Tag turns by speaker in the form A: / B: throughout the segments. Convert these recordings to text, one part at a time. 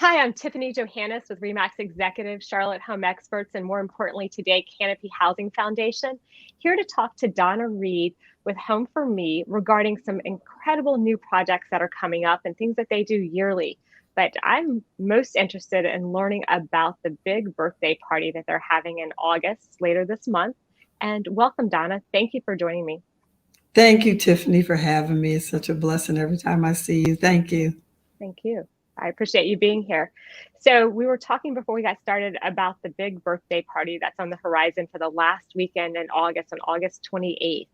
A: Hi, I'm Tiffany Johannes with Remax Executive, Charlotte Home Experts, and more importantly today, Canopy Housing Foundation, here to talk to Donna Reed with Home4Me regarding some incredible new projects that are coming up and things that they do yearly. But I'm most interested in learning about the big birthday party that they're having in August, later this month. And welcome, Donna. Thank you for joining me.
B: Thank you, Tiffany, for having me. It's such a blessing every time I see you. Thank you.
A: Thank you. I appreciate you being here. So, we were talking before we got started about the big birthday party that's on the horizon for the last weekend in August, on August 28th.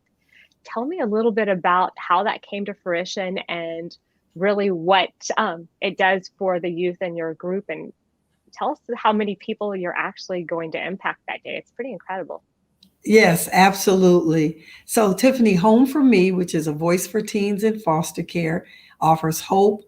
A: Tell me a little bit about how that came to fruition and really what it does for the youth in your group, and tell us how many people you're actually going to impact that day. It's pretty incredible.
B: Yes, absolutely. So, Tiffany, Home for Me, which is a voice for teens in foster care, offers hope,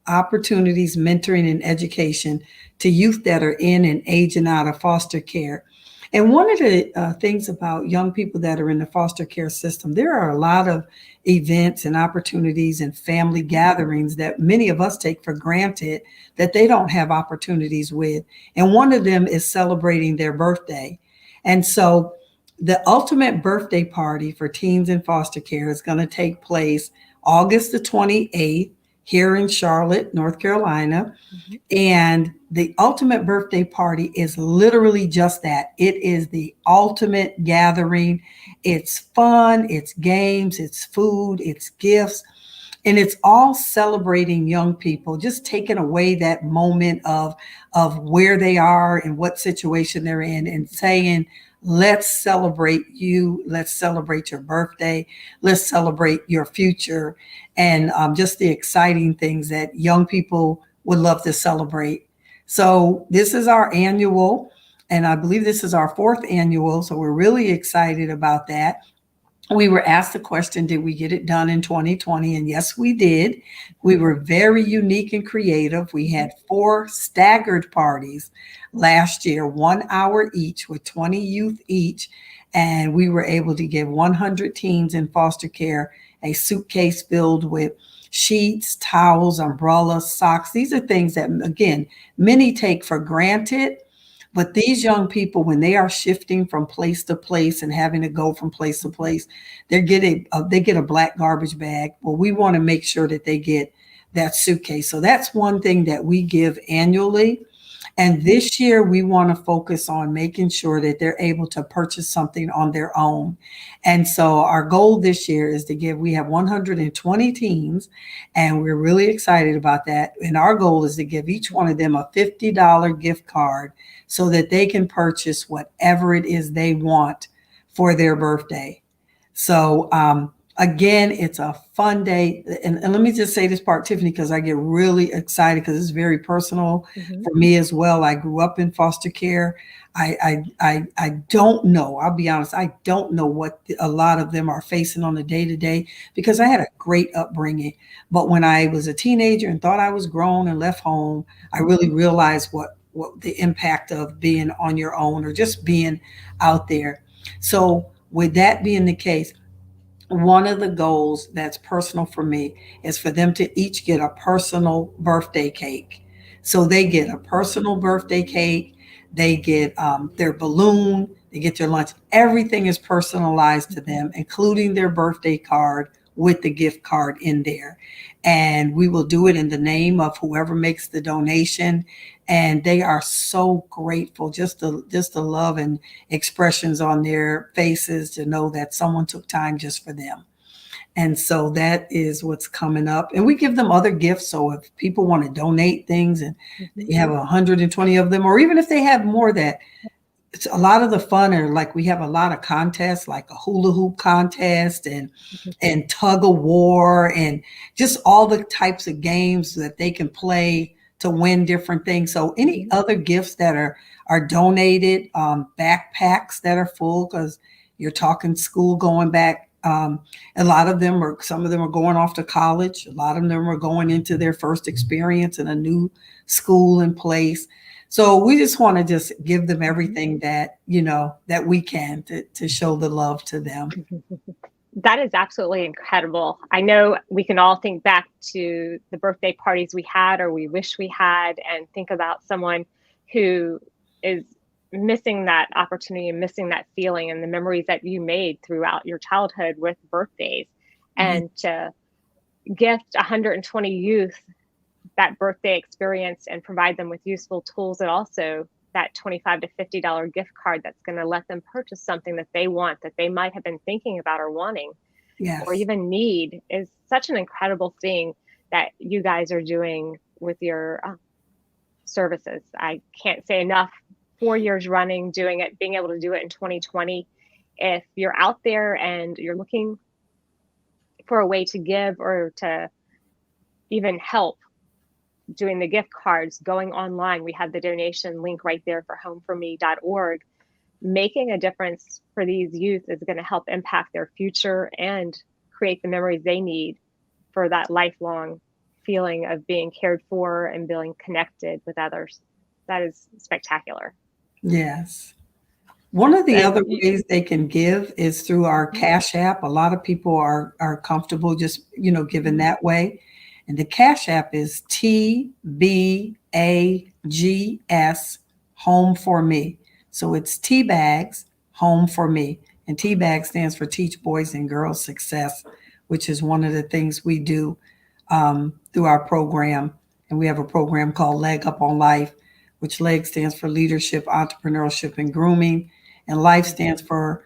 B: opportunities, mentoring, and education to youth that are in and aging out of foster care. And one of the things about young people that are in the foster care system, there are a lot of events and opportunities and family gatherings that many of us take for granted that they don't have opportunities with. And one of them is celebrating their birthday. And so, the ultimate birthday party for teens in foster care is going to take place August the 28th here in Charlotte, North Carolina.
A: Mhm.
B: And the ultimate birthday party is literally just that. It is the ultimate gathering. It's fun, it's games, it's food, it's gifts, and it's all celebrating young people, just taking away that moment of where they are and what situation they're in and saying, let's celebrate you. Let's celebrate your birthday. Let's celebrate your future and just the exciting things that young people would love to celebrate. So, this is our annual, and I believe this is our fourth annual. So, we're really excited about that. We were asked the question, did we get it done in 2020? And yes, we did. We were very unique and creative. We had four staggered parties last year, 1 hour each with 20 youth each. And we were able to give 100 teens in foster care a suitcase filled with sheets, towels, umbrellas, socks. These are things that, again, many take for granted, but these young people, when they are shifting from place to place and having to go from place to place, they get a black garbage bag. Well, we want to make sure that they get that suitcase. So that's one thing that we give annually. And this year, we want to focus on making sure that they're able to purchase something on their own. And so our goal this year is to we have 120 teams, and we're really excited about that. And our goal is to give each one of them a $50 gift card so that they can purchase whatever it is they want for their birthday. So, again, it's a fun day. And let me just say this part, Tiffany, because I get really excited because it's very personal
A: Mhm.
B: for me as well. I grew up in foster care. I don't know. I'll be honest. I don't know what a lot of them are facing on a day to day because I had a great upbringing. But when I was a teenager and thought I was grown and left home, I really realized what the impact of being on your own or just being out there. So, with that being the case, one of the goals that's personal for me is for them to each get a personal birthday cake. So they get a personal birthday cake, they get their balloon, they get their lunch. Everything is personalized to them, including their birthday card with the gift card in there. And we will do it in the name of whoever makes the donation. And they are so grateful, just the love and expressions on their faces to know that someone took time just for them. And so that is what's coming up. And we give them other gifts. So if people want to donate things and
A: Mhm.
B: you have 120 of them, or even if they have more, that it's a lot of the fun are like we have a lot of contests like a hula hoop contest and tug of war and just all the types of games that they can play to win different things. So any
A: Mhm.
B: other gifts that are donated, backpacks that are full because you're talking school going back. A lot of them are some of them are going off to college. A lot of them are going into their first experience in a new school and place. So we just want to just give them
A: Mhm.
B: everything that that we can to show the love to them.
A: That is absolutely incredible. I know we can all think back to the birthday parties we had or we wish we had, and think about someone who is missing that opportunity and missing that feeling and the memories that you made throughout your childhood with birthdays.
B: Yeah.
A: And to gift 120 youth that birthday experience and provide them with useful tools, and also that $25 to $50 gift card that's going to let them purchase something that they want, that they might have been thinking about or wanting or
B: Yes.
A: even need, is such an incredible thing that you guys are doing with your services. I can't say enough. 4 years running, doing it, being able to do it in 2020. If you're out there and you're looking for a way to give or to even help doing the gift cards, going online, we have the donation link right there for home4me.org. Making a difference for these youth is going to help impact their future and create the memories they need for that lifelong feeling of being cared for and being connected with others. That is spectacular.
B: Yes. One of the
A: And
B: other ways they can give is through our
A: Mhm.
B: Cash App. A lot of people are comfortable just, giving
A: Mhm.
B: that way. And the Cash App is TBAGS Home for Me. So it's T Bags Home for Me. And T Bag stands for Teach Boys and Girls Success, which is one of the things we do through our program. And we have a program called Leg Up on Life, which LEG stands for Leadership, Entrepreneurship, and Grooming. And LIFE stands for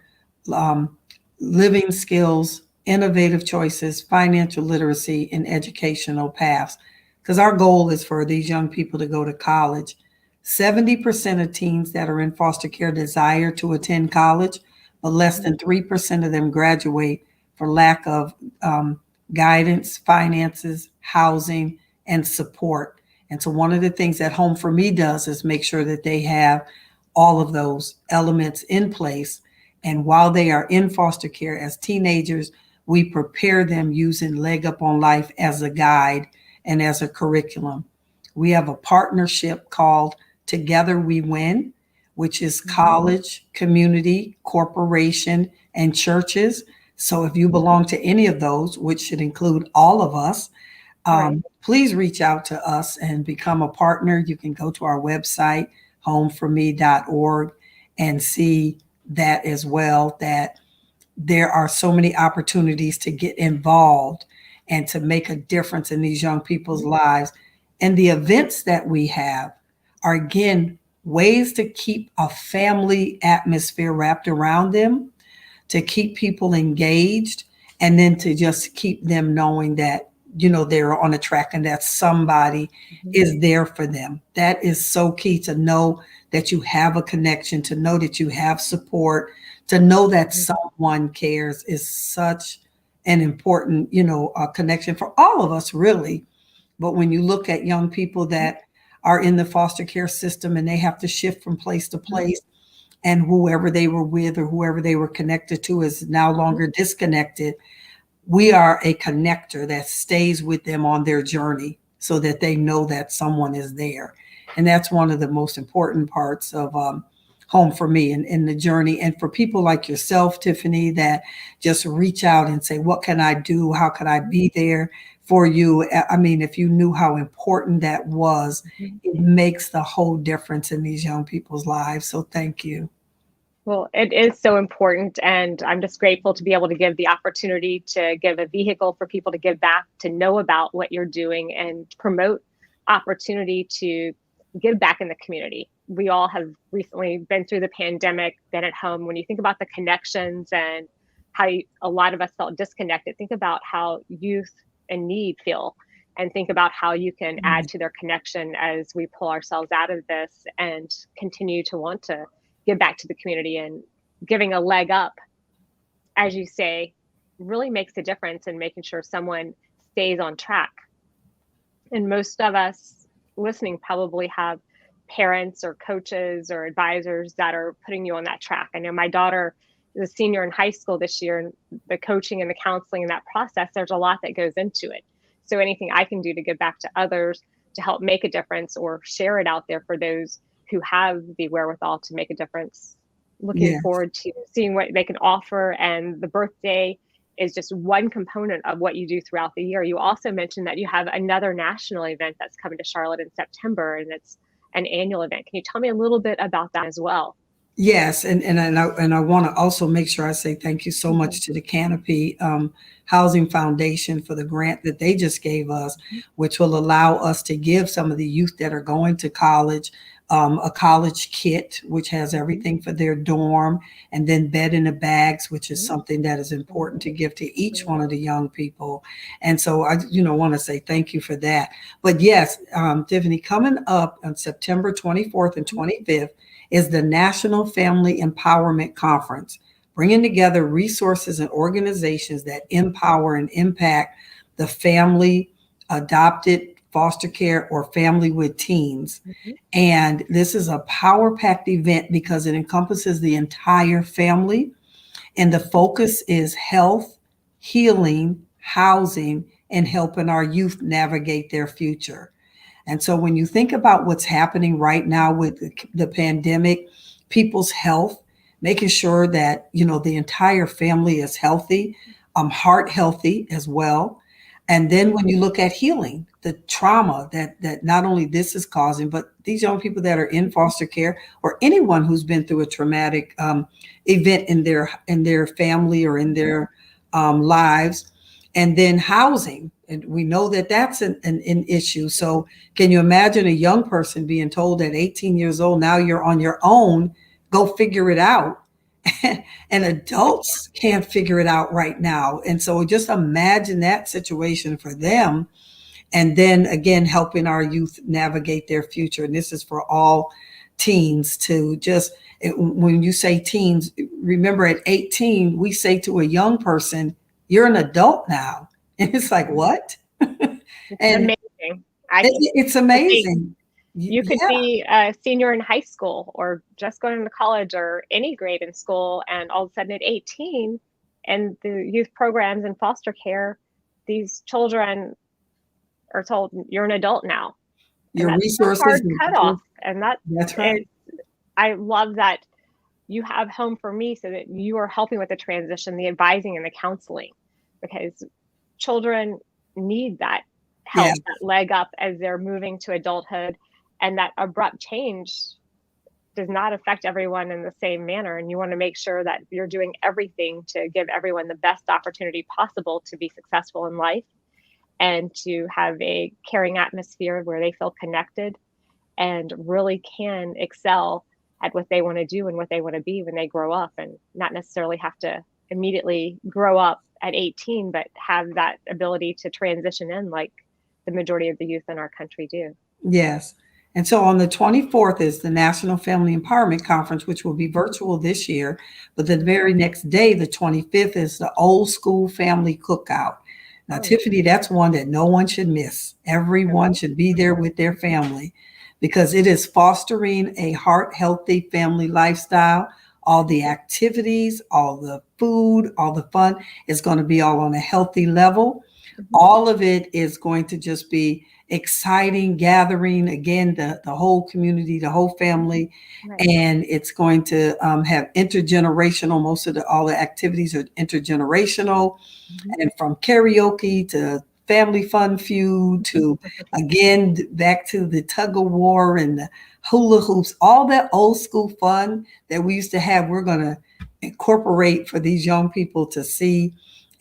B: um, Living Skills, Innovative Choices, Financial Literacy, and Educational Paths. Because our goal is for these young people to go to college. 70% of teens that are in foster care desire to attend college, but less than 3% of them graduate for lack of guidance, finances, housing, and support. And so, one of the things that Home for Me does is make sure that they have all of those elements in place. And while they are in foster care as teenagers, we prepare them using Leg Up on Life as a guide and as a curriculum. We have a partnership called Together We Win, which is college, community, corporation, and churches. So if you belong to any of those, which should include all of us,
A: Right.
B: please reach out to us and become a partner. You can go to our website, home4me.org, and see that as well, that there are so many opportunities to get involved and to make a difference in these young people's lives. And the events that we have are, again, ways to keep a family atmosphere wrapped around them, to keep people engaged, and then to just keep them knowing that they're on a track and that somebody
A: Mhm.
B: is there for them. That is so key, to know that you have a connection, to know that you have support, to know that someone cares, is such an important connection for all of us, really. But when you look at young people that are in the foster care system and they have to shift from place to place, and whoever they were with or whoever they were connected to is now longer disconnected, we are a connector that stays with them on their journey so that they know that someone is there. And that's one of the most important parts of Home for Me and in the journey. And for people like yourself, Tiffany, that just reach out and say, what can I do? How can I be there for you? I mean, if you knew how important that was, it makes the whole difference in these young people's lives. So thank you.
A: Well, it is so important, and I'm just grateful to be able to give the opportunity to give a vehicle for people to give back, to know about what you're doing, and promote opportunity to give back in the community. We all have recently been through the pandemic, been at home. When you think about the connections and how a lot of us felt disconnected, think about how youth in need feel, and think about how you can add to their connection as we pull ourselves out of this and continue to want to give back to the community. And giving a leg up, as you say, really makes a difference in making sure someone stays on track. And most of us listening probably have parents or coaches or advisors that are putting you on that track. I know my daughter is a senior in high school this year, and the coaching and the counseling and that process, there's a lot that goes into it. So anything I can do to give back to others to help make a difference or share it out there for those who have the wherewithal to make a difference. Looking
B: Yeah.
A: forward to seeing what they can offer. And the birthday is just one component of what you do throughout the year. You also mentioned that you have another national event that's coming to Charlotte in September, and it's an annual event. Can you tell me a little bit about that as well?
B: Yes, and I want to also make sure I say thank you so
A: Mhm.
B: much to the Canopy Housing Foundation for the grant that they just gave us, which will allow us to give some of the youth that are going to college a college kit, which has everything for their dorm, and then bed in the bags, which is something that is important to give to each one of the young people. And so I, want to say thank you for that. But yes, Tiffany, coming up on September 24th and 25th is the National Family Empowerment Conference, bringing together resources and organizations that empower and impact the family, adopted, foster care, or family with teens.
A: Mhm.
B: And this is a power packed event because it encompasses the entire family. And the focus is health, healing, housing, and helping our youth navigate their future. And so when you think about what's happening right now with the pandemic, people's health, making sure that, the entire family is healthy, heart healthy as well. And then when you look at healing, the trauma that not only this is causing, but these young people that are in foster care or anyone who's been through a traumatic event in their family or in their lives, and then housing. And we know that that's an issue. So can you imagine a young person being told at 18 years old, now you're on your own, go figure it out? And adults can't figure it out right now. And so just imagine that situation for them. And then again, helping our youth navigate their future. And this is for all teens to just, when you say teens, remember at 18, we say to a young person, you're an adult now. And it's like, what?
A: It's
B: And
A: amazing. I
B: it's
A: think
B: amazing.
A: you could
B: Yeah,
A: be a senior in high school or just going to college or any grade in school, and all of a sudden at 18, and the youth programs and foster care, these children are told you're an adult now. And
B: your
A: that's a
B: resources.
A: hard cutoff. And that
B: That's right.
A: is, I love that you have Home for Me so that you are helping with the transition, the advising and the counseling, because children need that
B: Yeah.
A: help, that leg up as they're moving to adulthood. And that abrupt change does not affect everyone in the same manner. And you want to make sure that you're doing everything to give everyone the best opportunity possible to be successful in life and to have a caring atmosphere where they feel connected and really can excel at what they want to do and what they want to be when they grow up, and not necessarily have to immediately grow up at 18, but have that ability to transition in like the majority of the youth in our country do.
B: Yes. And so on the 24th is the National Family Empowerment Conference, which will be virtual this year. But the very next day, the 25th, is the Old School Family Cookout. Now,
A: Oh,
B: Tiffany, that's one that no one should miss. Everyone should be there with their family because it is fostering a heart healthy family lifestyle. All the activities, all the food, all the fun is going to be all on a healthy level.
A: mhm.
B: All of it is going to just be exciting, gathering again the whole community, the whole family,
A: Right.
B: and it's going to have intergenerational. Most of all the activities are intergenerational,
A: Mhm.
B: and from karaoke to family fun feud to again back to the tug of war and the hula hoops, all that old school fun that we used to have. We're going to incorporate for these young people to see,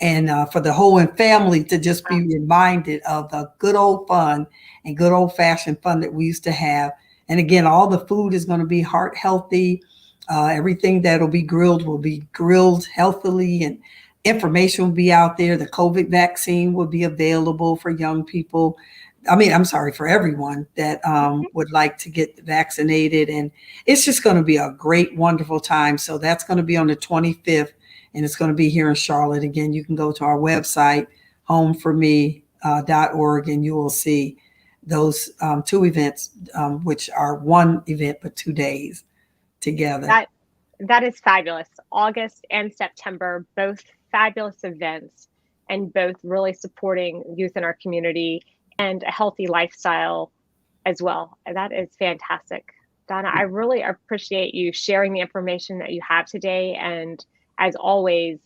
B: and for the whole family to just be reminded of the good old fun and good old fashioned fun that we used to have. And again, all the food is going to be heart healthy. Everything that'll be grilled will be grilled healthily, and information will be out there. The COVID vaccine will be available for young people. I mean, I'm sorry, for everyone that would like to get vaccinated. And it's just going to be a great, wonderful time. So that's going to be on the 25th, and it's going to be here in Charlotte. Again, you can go to our website, home4me.org, and you will see those two events, which are one event, but 2 days together.
A: That that is fabulous. August and September, both fabulous events, and both really supporting youth in our community and a healthy lifestyle as well. And that is fantastic. Donna, I really appreciate you sharing the information that you have today. And as always,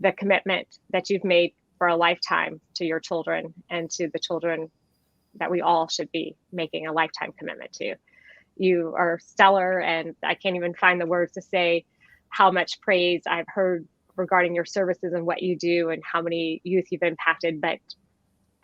A: the commitment that you've made for a lifetime to your children and to the children that we all should be making a lifetime commitment to. You are stellar, and I can't even find the words to say how much praise I've heard regarding your services and what you do and how many youth you've impacted. But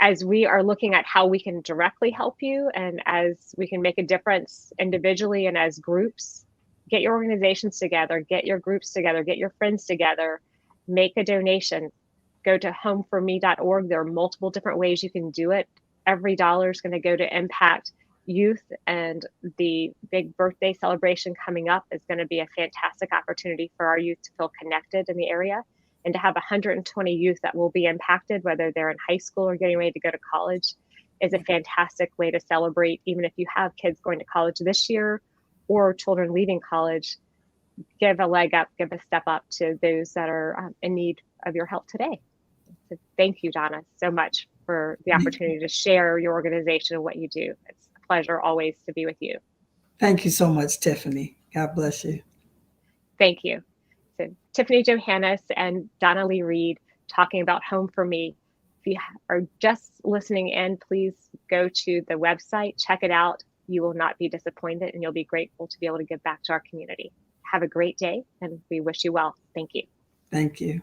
A: as we are looking at how we can directly help you and as we can make a difference individually and as groups, get your organizations together, get your groups together, get your friends together, make a donation. Go to home4me.org. There are multiple different ways you can do it. Every dollar is going to go to impact youth, and the big birthday celebration coming up is going to be a fantastic opportunity for our youth to feel connected in the area and to have 120 youth that will be impacted, whether they're in high school or getting ready to go to college, is a fantastic way to celebrate. Even if you have kids going to college this year or children leaving college, give a leg up, give a step up to those that are in need of your help today. So thank you, Donna, so much for the opportunity to share your organization and what you do. It's a pleasure always to be with you.
B: Thank you so much, Tiffany. God bless you.
A: Thank you. So Tiffany Johannes and Donna Lee Reed talking about Home4Me. If you are just listening in, please go to the website, check it out. You will not be disappointed, and you'll be grateful to be able to give back to our community. Have a great day, and we wish you well. Thank you.
B: Thank you.